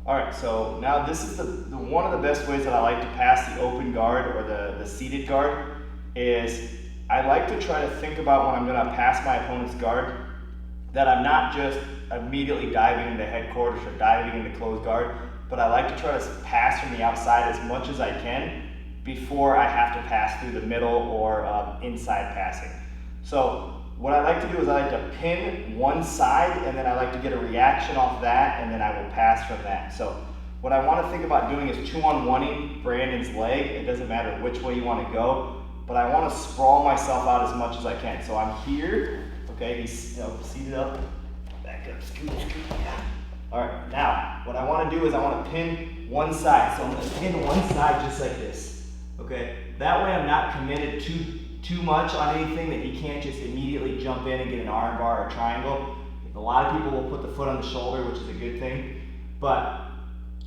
All right, so now this is the one of the best ways that I like to pass the open guard or the seated guard is I like to try to think about when I'm gonna pass my opponent's guard that I'm not just immediately diving into head quarters or diving into closed guard, but I like to try to pass from the outside as much as I can before I have to pass through the middle or inside passing. So what I like to do is I like to pin one side and then I like to get a reaction off that and then I will pass from that. So what I want to think about doing is 2-on-1ing Brandon's leg. It doesn't matter which way you want to go, but I want to sprawl myself out as much as I can. So I'm here, okay, he's seated up, back up, scoot, yeah. All right, now what I want to do is I want to pin one side. So I'm going to pin one side just like this, okay? That way I'm not committed too much on anything that he can't just immediately jump in and get an arm bar or a triangle. A lot of people will put the foot on the shoulder, which is a good thing. But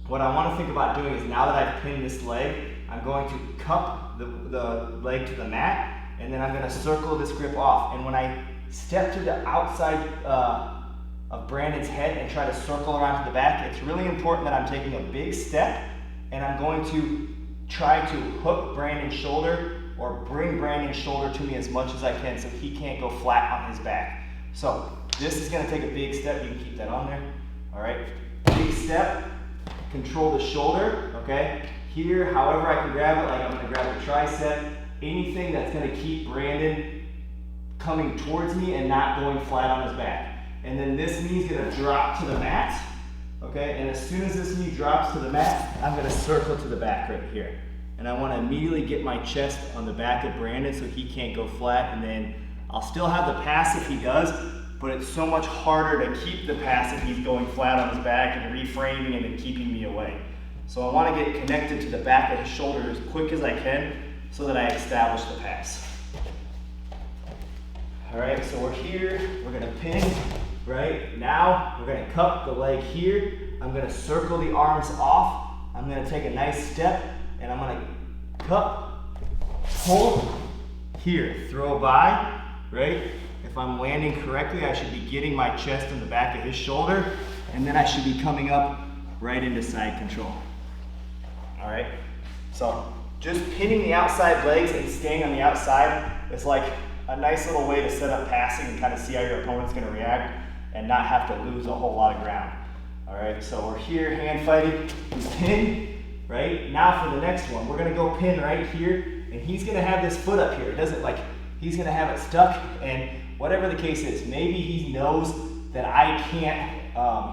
what I want to think about doing is now that I've pinned this leg, I'm going to cup the leg to the mat, and then I'm going to circle this grip off. And when I step to the outside of Brandon's head and try to circle around to the back, it's really important that I'm taking a big step and I'm going to try to hook Brandon's shoulder or bring Brandon's shoulder to me as much as I can so he can't go flat on his back. So this is gonna take a big step. You can keep that on there. All right, big step, control the shoulder, okay? Here, however I can grab it, like I'm gonna grab the tricep, anything that's gonna keep Brandon coming towards me and not going flat on his back. And then this knee's gonna drop to the mat, okay? And as soon as this knee drops to the mat, I'm gonna circle to the back right here. And I want to immediately get my chest on the back of Brandon so he can't go flat, and then I'll still have the pass if he does, but it's so much harder to keep the pass if he's going flat on his back and reframing and then keeping me away. So I want to get connected to the back of his shoulder as quick as I can so that I establish the pass. All right, so we're here, we're going to pin, right? Now we're going to cup the leg here. I'm going to circle the arms off. I'm going to take a nice step and I'm going to cup, pull, here, throw by, right? If I'm landing correctly, I should be getting my chest in the back of his shoulder, and then I should be coming up right into side control. All right? So just pinning the outside legs and staying on the outside is like a nice little way to set up passing and kind of see how your opponent's going to react and not have to lose a whole lot of ground. All right, so we're here, hand fighting, we pin. Right? Now for the next one, we're gonna go pin right here, and he's gonna have this foot up here. It doesn't like, he's gonna have it stuck, and whatever the case is, maybe he knows that I can't,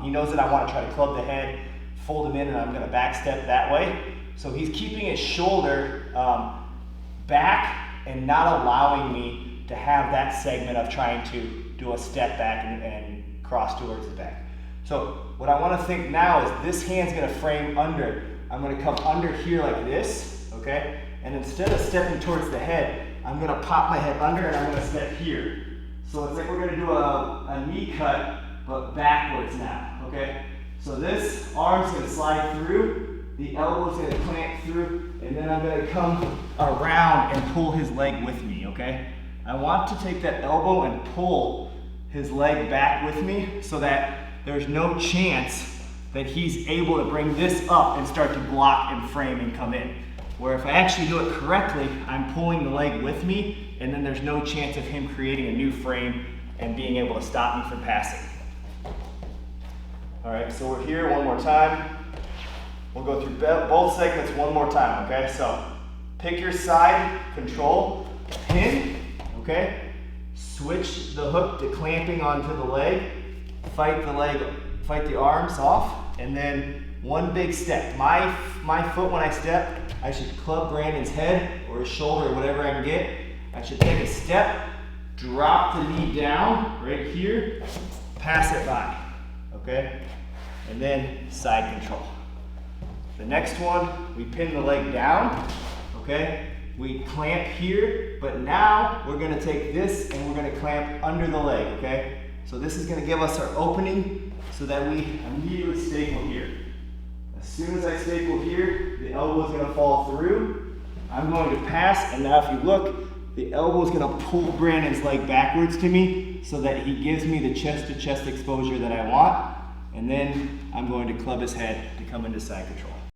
he knows that I wanna try to club the head, fold him in, and I'm gonna back step that way. So he's keeping his shoulder back and not allowing me to have that segment of trying to do a step back and cross towards the back. So what I wanna think now is this hand's gonna frame under. I'm going to come under here like this, okay? And instead of stepping towards the head, I'm going to pop my head under and I'm going to step here. So it's like we're going to do a knee cut, but backwards now, okay? So this arm's going to slide through, the elbow's going to clamp through, and then I'm going to come around and pull his leg with me, okay? I want to take that elbow and pull his leg back with me so that there's no chance that he's able to bring this up and start to block and frame and come in. Where if I actually do it correctly, I'm pulling the leg with me, and then there's no chance of him creating a new frame and being able to stop me from passing. All right, so we're here one more time. We'll go through both segments one more time, okay? So pick your side, control, pin, okay? Switch the hook to clamping onto the leg, fight the arms off, and then one big step. My foot when I step, I should club Brandon's head or his shoulder or whatever I can get. I should take a step, drop the knee down right here, pass it by, okay? And then side control. The next one, we pin the leg down, okay? We clamp here, but now we're gonna take this and we're gonna clamp under the leg, okay? So this is gonna give us our opening so that we immediately staple here. As soon as I staple here, the elbow is gonna fall through. I'm going to pass, and now if you look, the elbow is gonna pull Brandon's leg backwards to me so that he gives me the chest-to-chest exposure that I want. And then I'm going to club his head to come into side control.